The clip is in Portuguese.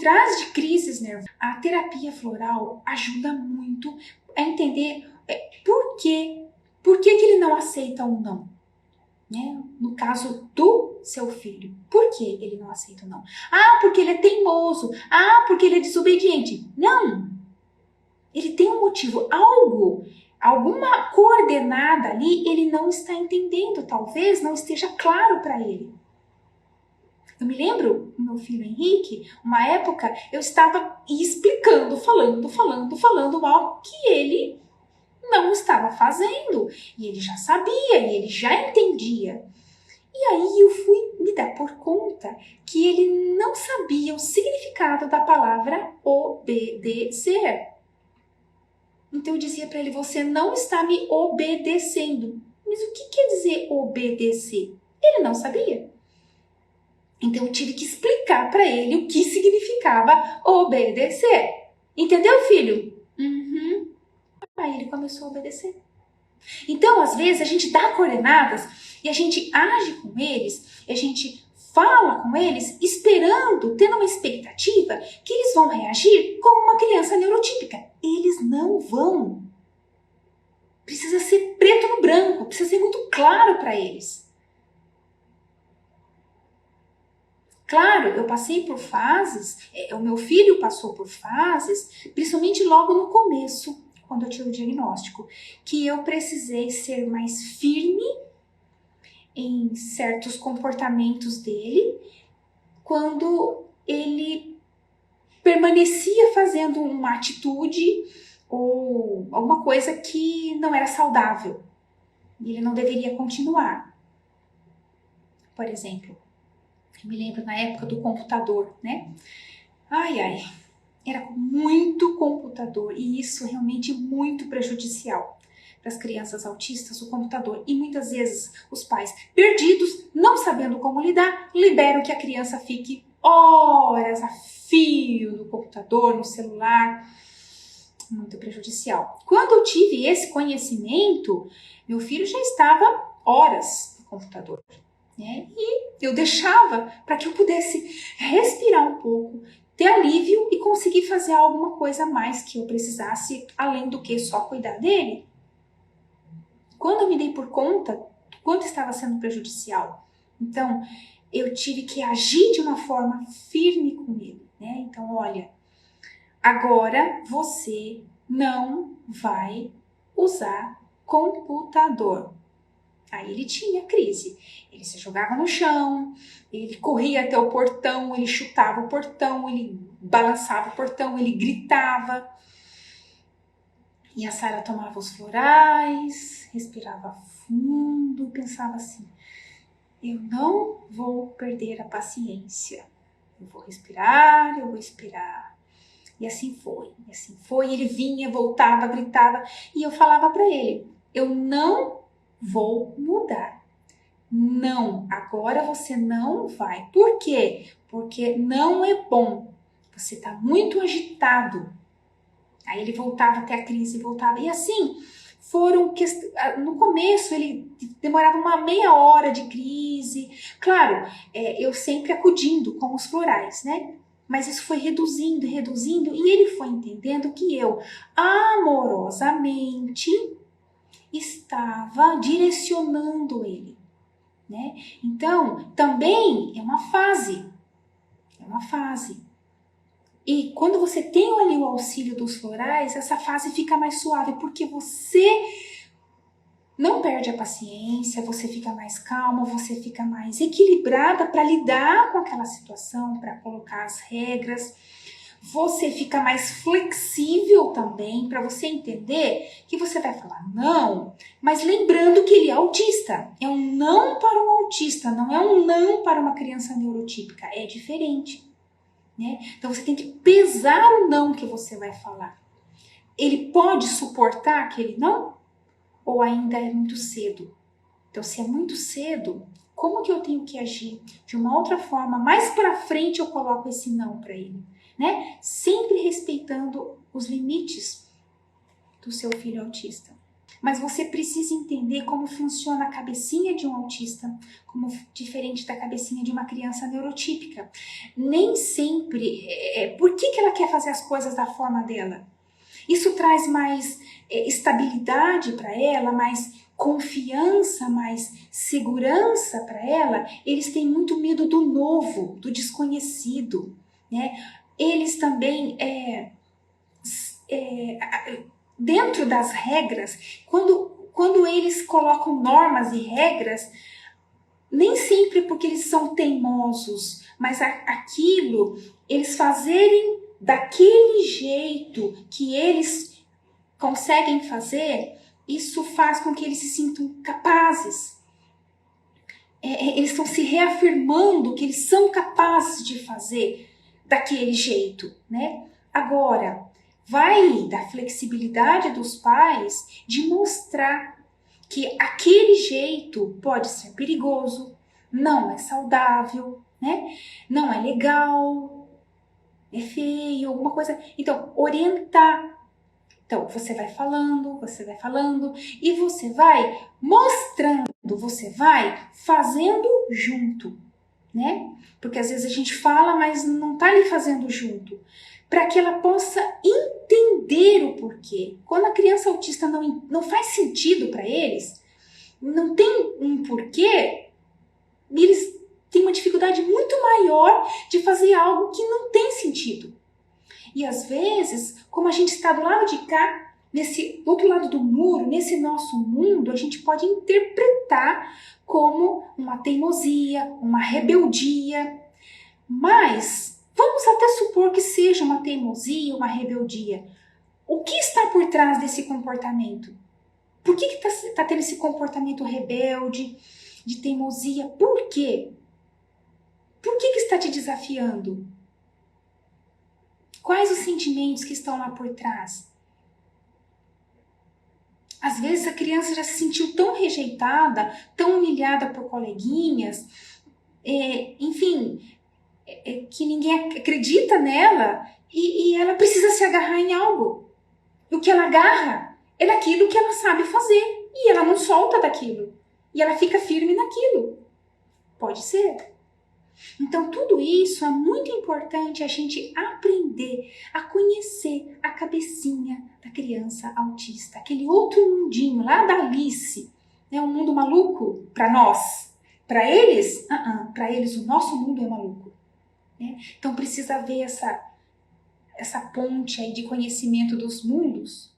trás de crises nervosas, a terapia floral ajuda muito a entender por que que ele não aceita um não. Né? No caso do seu filho, por que ele não aceita o não? Ah, porque ele é teimoso. Ah, porque ele é desobediente. Não! Ele tem um motivo, alguma coordenada ali ele não está entendendo, talvez não esteja claro para ele. Eu me lembro, o meu filho Henrique, uma época eu estava explicando, falando algo que ele não estava fazendo. E ele já sabia, e ele já entendia. E aí eu fui me dar por conta que ele não sabia o significado da palavra obedecer. Então eu dizia para ele, você não está me obedecendo. Mas o que quer dizer obedecer? Ele não sabia. Então eu tive que explicar para ele o que significava obedecer. Entendeu, filho? Uhum. Aí ele começou a obedecer. Então, às vezes, a gente dá coordenadas e a gente age com eles, e a gente fala com eles esperando, tendo uma expectativa que eles vão reagir como uma criança neurotípica. Eles não vão. Precisa ser preto no branco, precisa ser muito claro para eles. Claro, eu passei por fases, o meu filho passou por fases, principalmente logo no começo, quando eu tive o diagnóstico, que eu precisei ser mais firme em certos comportamentos dele, quando ele permanecia fazendo uma atitude ou alguma coisa que não era saudável e ele não deveria continuar. Por exemplo, eu me lembro na época do computador, né? Era muito computador e isso realmente muito prejudicial para as crianças autistas, o computador. E muitas vezes os pais perdidos, não sabendo como lidar, liberam que a criança fique horas a fio no computador, no celular. Muito prejudicial. Quando eu tive esse conhecimento, meu filho já estava horas no computador. Né? E eu deixava para que eu pudesse respirar um pouco, ter alívio e conseguir fazer alguma coisa a mais que eu precisasse, além do que só cuidar dele. Quando eu me dei por conta do quanto estava sendo prejudicial, então eu tive que agir de uma forma firme com ele. Né? Então, olha, agora você não vai usar computador. Aí ele tinha crise, ele se jogava no chão, ele corria até o portão, ele chutava o portão, ele balançava o portão, ele gritava. E a Sara tomava os florais, respirava fundo e pensava assim, eu não vou perder a paciência, eu vou respirar, eu vou esperar. E assim foi, ele vinha, voltava, gritava, e eu falava para ele, eu não vou mudar. Não, agora você não vai. Por quê? Porque não é bom. Você está muito agitado. Aí ele voltava até a crise, voltava. E assim, no começo ele demorava uma meia hora de crise. Claro, eu sempre acudindo com os florais, né? Mas isso foi reduzindo, e ele foi entendendo que eu, amorosamente, estava direcionando ele, né? Então, também é uma fase. E quando você tem ali o auxílio dos florais, essa fase fica mais suave, porque você não perde a paciência, você fica mais calma, você fica mais equilibrada para lidar com aquela situação, para colocar as regras. Você fica mais flexível também para você entender que você vai falar não, mas lembrando que ele é autista. É um não para um autista, não é um não para uma criança neurotípica, é diferente. Né? Então você tem que pesar o não que você vai falar. Ele pode suportar aquele não? Ou ainda é muito cedo? Então se é muito cedo, como que eu tenho que agir? De uma outra forma, mais para frente eu coloco esse não para ele. Né? Sempre respeitando os limites do seu filho autista. mas você precisa entender como funciona a cabecinha de um autista, como diferente da cabecinha de uma criança neurotípica. Nem sempre, por que ela quer fazer as coisas da forma dela? Isso traz mais estabilidade para ela, mais confiança, mais segurança para ela. Eles têm muito medo do novo, do desconhecido, né? Eles também, dentro das regras, quando eles colocam normas e regras, nem sempre porque eles são teimosos, mas aquilo, eles fazerem daquele jeito que eles conseguem fazer, isso faz com que eles se sintam capazes. Eles estão se reafirmando que eles são capazes de fazer daquele jeito, né? Agora, vai da flexibilidade dos pais de mostrar que aquele jeito pode ser perigoso, não é saudável, né? Não é legal, é feio, alguma coisa. Então, orientar. Então, você vai falando e você vai mostrando, você vai fazendo junto, né? Porque às vezes a gente fala, mas não tá ali fazendo junto. Para que ela possa entender o porquê. Quando a criança autista não faz sentido para eles, não tem um porquê, eles têm uma dificuldade muito maior de fazer algo que não tem sentido. E às vezes, como a gente está do lado de cá, nesse outro lado do muro, nesse nosso mundo, a gente pode interpretar como uma teimosia, uma rebeldia. Mas vamos até supor que seja uma teimosia, uma rebeldia. O que está por trás desse comportamento? Por que está tendo esse comportamento rebelde, de teimosia? Por quê? Por que está te desafiando? Quais os sentimentos que estão lá por trás? Às vezes a criança já se sentiu tão rejeitada, tão humilhada por coleguinhas, que ninguém acredita nela e ela precisa se agarrar em algo. E o que ela agarra é daquilo que ela sabe fazer e ela não solta daquilo. E ela fica firme naquilo. Pode ser. Então, tudo isso é muito importante a gente aprender a conhecer a cabecinha da criança autista. Aquele outro mundinho lá da Alice. É um mundo maluco para nós. Para eles, o nosso mundo é maluco. Né? Então, precisa haver essa ponte aí de conhecimento dos mundos